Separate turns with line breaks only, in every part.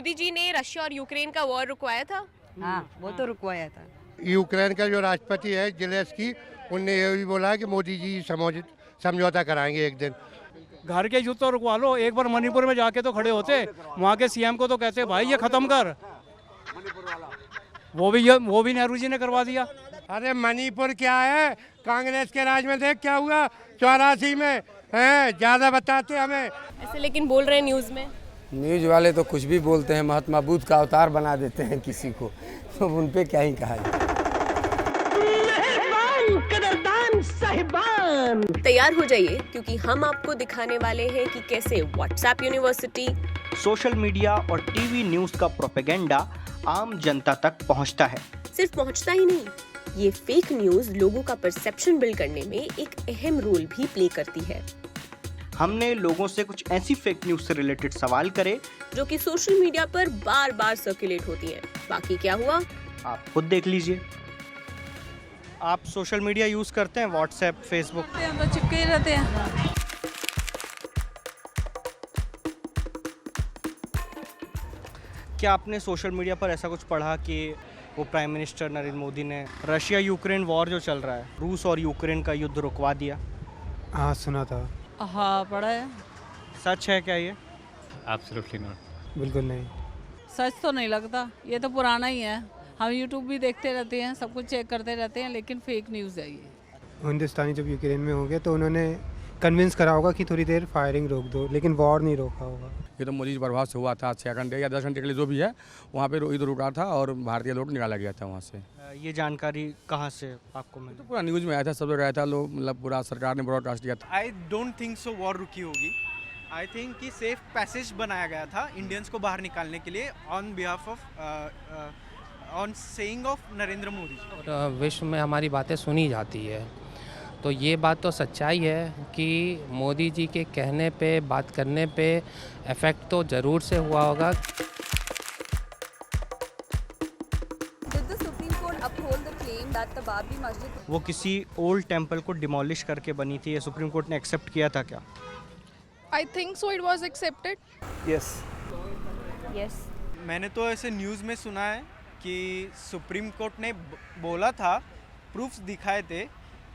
मोदी जी ने रशिया और यूक्रेन का वॉर रुकवाया था।
हाँ, वो तो रुकवाया था।
यूक्रेन का जो राष्ट्रपति है जेलेंस्की, उनने ये भी बोला कि मोदी जी समझौता कराएंगे एक दिन।
घर के युद्ध तो रुकवा लो, एक बार मणिपुर में जाके तो खड़े होते, वहाँ के सीएम को तो कहते भाई ये खत्म कर। वो भी नेहरू जी ने करवा दिया।
अरे मणिपुर क्या है, कांग्रेस के राज में देख क्या हुआ 84 में, हैं ज्यादा बताते हमें।
ऐसे लेकिन बोल रहे हैं न्यूज में।
न्यूज वाले तो कुछ भी बोलते हैं, महात्मा बुद्ध का अवतार बना देते हैं किसी को, तो उन पे क्या ही कहा जाए।
तैयार हो जाइए क्योंकि हम आपको दिखाने वाले हैं कि कैसे व्हाट्सएप यूनिवर्सिटी,
सोशल मीडिया और टीवी न्यूज़ का प्रोपेगेंडा आम जनता तक पहुंचता है।
सिर्फ पहुंचता ही नहीं, ये फेक न्यूज लोगों का परसेप्शन बिल्ड करने में एक अहम रोल भी प्ले करती है।
हमने लोगों से कुछ ऐसी फेक न्यूज़ से रिलेटेड सवाल करे
जो कि सोशल मीडिया पर बार बार सर्कुलेट होती है। बाकी क्या हुआ
आप खुद देख लीजिए। आप सोशल मीडिया यूज़ करते हैं, व्हाट्सएप, फेसबुक?
हम तो चिपके ही रहते हैं।
क्या आपने सोशल मीडिया पर ऐसा कुछ पढ़ा कि वो प्राइम मिनिस्टर नरेंद्र मोदी ने रशिया यूक्रेन वॉर जो चल रहा है, रूस और यूक्रेन का युद्ध रुकवा दिया?
हाँ, सुना था।
हाँ, पढ़ा है।
सच है क्या ये?
Absolutely not.
बिल्कुल नहीं।
सच तो नहीं लगता, ये तो पुराना ही है। हम यूट्यूब भी देखते रहते हैं, सब कुछ चेक करते रहते हैं, लेकिन फेक न्यूज़ है ये।
हिंदुस्तानी जब यूक्रेन में होंगे तो उन्होंने कन्विंस करा होगा कि थोड़ी देर फायरिंग रोक दो, लेकिन वॉर नहीं रोका होगा।
ये तो मोदी जी प्रभाव से हुआ था, 6 घंटे या 10 घंटे के लिए जो भी है, वहाँ पे युद्ध रुका था और भारतीय लोग निकाला गया था वहाँ से।
ये जानकारी कहाँ से आपको मिली?
तो पूरा न्यूज़ में आया था, सब लोग आया था, लोग मतलब पूरा सरकार ने ब्रॉडकास्ट किया था।
I don't think so war रुकी होगी। आई थिंक कि सेफ पैसेज बनाया गया था इंडियंस को बाहर निकालने के लिए on behalf of on saying of Narendra Modi ji.
विश्व में हमारी बातें सुनी जाती है, तो ये बात तो सच्चाई है कि मोदी जी के कहने पे, बात करने पे इफेक्ट तो ज़रूर से हुआ होगा।
वो किसी ओल्ड टेम्पल को डिमोलिश करके बनी थी, ये सुप्रीम कोर्ट ने एक्सेप्ट किया था क्या?
I think so it was accepted.
Yes.
मैंने तो ऐसे न्यूज़ में सुना है कि सुप्रीम कोर्ट ने बोला था, प्रूफ्स दिखाए थे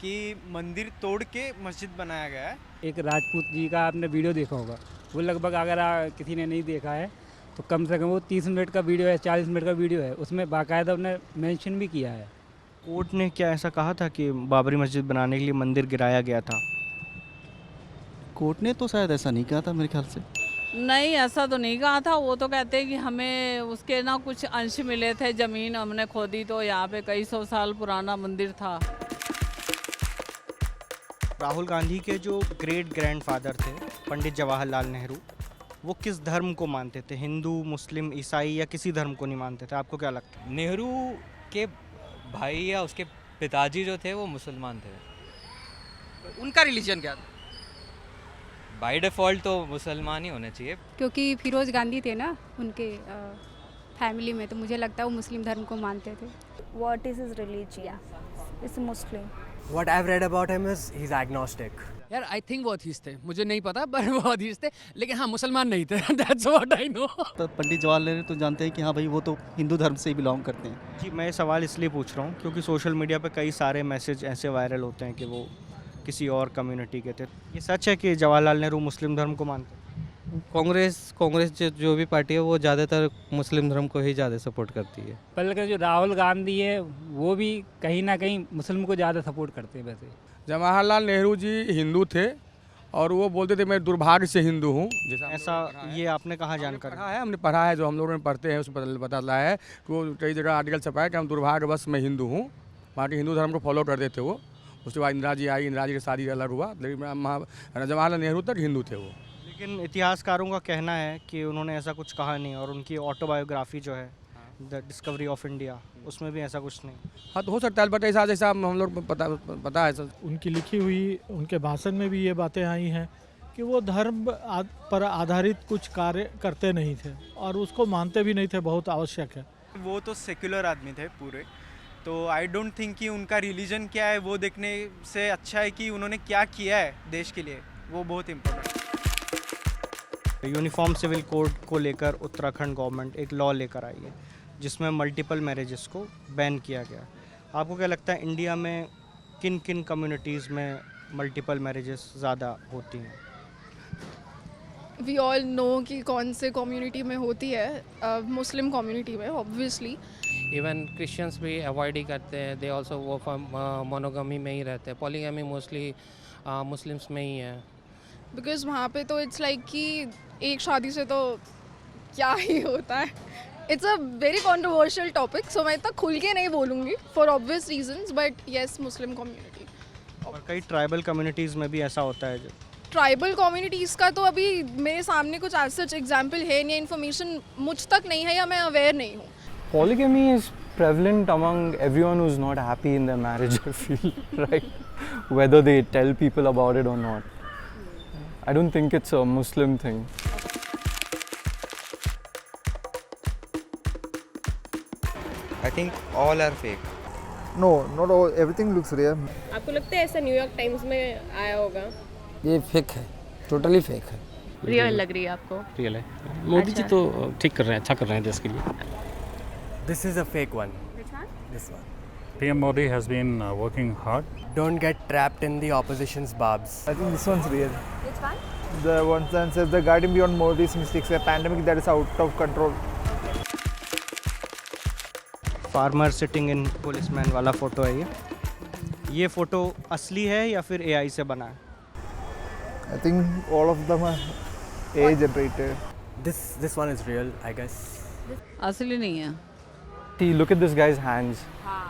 कि मंदिर तोड़ के मस्जिद बनाया गया है।
एक राजपूत जी का आपने वीडियो देखा होगा, वो लगभग अगर किसी ने नहीं देखा है तो कम से कम वो 30 मिनट का वीडियो है, 40 मिनट का वीडियो है, उसमें बाकायदा उन्होंने मेंशन भी किया है।
कोर्ट ने क्या ऐसा कहा था कि बाबरी मस्जिद बनाने के लिए मंदिर गिराया गया था?
कोर्ट ने तो शायद ऐसा नहीं कहा था मेरे ख्याल से।
नहीं, ऐसा तो नहीं कहा था। वो तो कहते हैं कि हमें उसके ना कुछ अंश मिले थे, ज़मीन हमने खोदी तो यहाँ पे कई 100 साल पुराना मंदिर था।
राहुल गांधी के जो ग्रेट ग्रैंडफादर थे पंडित जवाहरलाल नेहरू, वो किस धर्म को मानते थे? हिंदू, मुस्लिम, ईसाई या किसी धर्म को नहीं मानते थे? आपको क्या लगता है?
नेहरू के भाई या उसके पिताजी जो थे वो मुसलमान थे।
उनका रिलीजन क्या था?
बाय डिफ़ॉल्ट तो मुसलमान ही होने चाहिए।
क्योंकि फिरोज गांधी थे ना उनके फैमिली में, तो मुझे लगता है वो मुस्लिम धर्म को मानते थे।
What is his religion? It's Muslim.
What I've read about him is he's agnostic.
यार आई थिंक वो अथीस्ट थे, मुझे नहीं पता पर वो अथीस्ट थे, लेकिन हाँ मुसलमान नहीं थे। That's what I know.
तो पंडित जवाहरलाल नेहरू तो जानते हैं कि हाँ भाई वो तो हिंदू धर्म से ही बिलोंग करते हैं।
जी, मैं सवाल इसलिए पूछ रहा हूँ क्योंकि सोशल मीडिया पे कई सारे मैसेज ऐसे वायरल होते हैं कि वो किसी और कम्युनिटी के थे। ये सच है कि जवाहरलाल नेहरू मुस्लिम धर्म को मानते हैं?
कांग्रेस जो भी पार्टी है वो ज़्यादातर मुस्लिम धर्म को ही ज़्यादा सपोर्ट करती है।
बल्कि जो राहुल गांधी है वो भी कहीं ना कहीं मुस्लिम को ज़्यादा सपोर्ट करते हैं। वैसे
जवाहरलाल नेहरू जी हिंदू थे और वो बोलते थे मैं दुर्भाग्य से हिंदू हूँ। जैसा
ऐसा ये आपने कहाँ जानकारी?
पढ़ा है, हमने पढ़ा है, जो हम लोगों ने पढ़ते हैं उसमें पता चला है कि वो कई जगह आर्टिकल छपा है कि हम दुर्भाग्यवश मैं हिंदू हूँ। वहाँ के हिंदू धर्म को फॉलो करते थे वो। उसके बाद इंदिरा जी आई, इंदिरा जी की शादी अलग हुआ, लेकिन जवाहरलाल नेहरू तक हिंदू थे वो।
लेकिन इतिहासकारों का कहना है कि उन्होंने ऐसा कुछ कहा नहीं, और उनकी ऑटोबायोग्राफी जो है द डिस्कवरी ऑफ इंडिया, उसमें भी ऐसा कुछ नहीं।
हाँ, तो हो सकता है, बट ऐसा जैसा हम लोग पता है सर।
उनकी लिखी हुई उनके भाषण में भी ये बातें आई हैं कि वो धर्म पर आधारित कुछ कार्य करते नहीं थे और उसको मानते भी नहीं थे, बहुत आवश्यक है।
वो तो सेक्युलर आदमी थे पूरे, तो आई डोंट थिंक कि उनका रिलीजन क्या है वो देखने से अच्छा है कि उन्होंने क्या किया है देश के लिए, वो बहुत इम्पोर्टेंट है।
यूनिफॉर्म सिविल कोड को लेकर उत्तराखंड गवर्नमेंट एक लॉ लेकर आई है जिसमें मल्टीपल मैरिजेस को बैन किया गया। आपको क्या लगता है इंडिया में किन किन कम्युनिटीज़ में मल्टीपल मैरिजेस ज़्यादा होती हैं?
वी ऑल नो कि कौन से कम्युनिटी में होती है, मुस्लिम कम्युनिटी में ऑब्वियसली।
इवन क्रिश्चियंस भी अवॉइड ही करते हैं, दे ऑल्सो वो मोनोगमी में ही रहते हैं। पॉलीगमी मोस्टली मुस्लिम्स में ही है।
बिकॉज वहाँ पे तो इट्स लाइक कि एक शादी से तो क्या ही होता है। It's a very controversial topic, so मैं इतना खुल के नहीं बोलूँगी for obvious reasons, but yes Muslim community.
और कई ट्राइबल कम्युनिटीज़ में भी ऐसा होता है।
ट्राइबल कम्युनिटीज़ का तो अभी मेरे सामने कुछ एज सच एग्जाम्पल है नहीं, इन्फॉर्मेशन मुझ तक नहीं है या मैं अवेयर नहीं हूँ।
Polygamy is prevalent among everyone who's not happy in their marriage, I feel, right? Whether they tell people about it or not. I don't think it's a Muslim thing.
I think all are fake.
No, not all. Everything looks real.
आपको लगता है ऐसा New York times में आया होगा?
ये fake है, totally fake है।
रियल लग रही है आपको?
रियल है। मोदी जी तो ठीक कर रहे हैं, अच्छा कर रहे हैं देश के लिए।
This is a fake one.
Which one?
This one.
PM Modi has been working hard.
Don't get trapped in the opposition's barbs.
I think this one's real.
Which one?
The one that says the guiding beyond Modi's mistakes, a pandemic that is out of control.
Farmer sitting in policeman वाला photo है ये photo असली है या फिर AI से बना है?
I think all of them are AI generated.
This one is real, I guess.
असली नहीं है।
See, look at this guy's hands.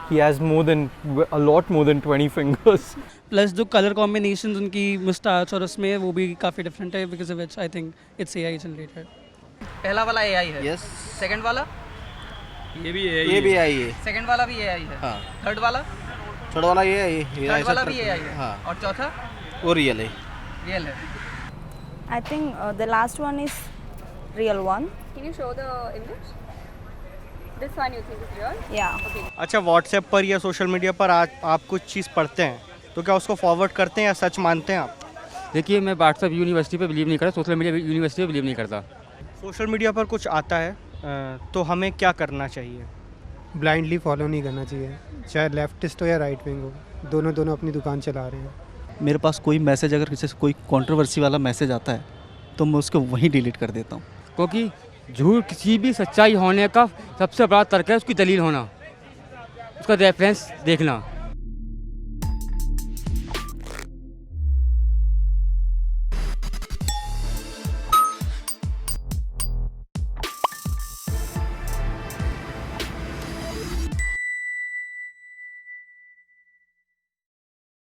He has a lot more than 20 fingers.
Plus जो कलर कॉम्बिनेशन उनकी मुस्टाच और उसमें वो भी काफ़ी डिफरेंट है, because of which I think it's AI generated.
पहला वाला AI है।
यस।
सेकंड वाला?
ये भी AI है।
सेकंड वाला भी AI है।
हाँ।
थर्ड वाला?
थर्ड वाला ये है।
थर्ड वाला भी AI है।
हाँ।
और चौथा?
वो रियल है।
रियल है।
I think the last one is real one.
Can you show the image? This one you think is real?
Yeah.
Okay.
अच्छा, व्हाट्सएप पर या सोशल मीडिया पर आप कुछ चीज़ पढ़ते हैं तो क्या उसको फॉरवर्ड करते हैं या सच मानते हैं आप?
देखिए, मैं व्हाट्सएप यूनिवर्सिटी पे बिलीव नहीं करता, सोशल मीडिया यूनिवर्सिटी पे बिलीव नहीं करता।
सोशल मीडिया पर कुछ आता है तो हमें क्या करना चाहिए?
ब्लाइंडली फॉलो नहीं करना चाहिए, चाहे लेफ्टिस्ट हो या राइट विंग हो, दोनों अपनी दुकान चला रहे हैं।
मेरे पास कोई मैसेज, अगर किसी से कोई कंट्रोवर्सी वाला मैसेज आता है तो मैं उसको वहीं डिलीट कर देता हूँ।
क्योंकि झूठ किसी भी सच्चाई होने का सबसे बड़ा तर्क है उसकी दलील होना, उसका रेफरेंस देखना।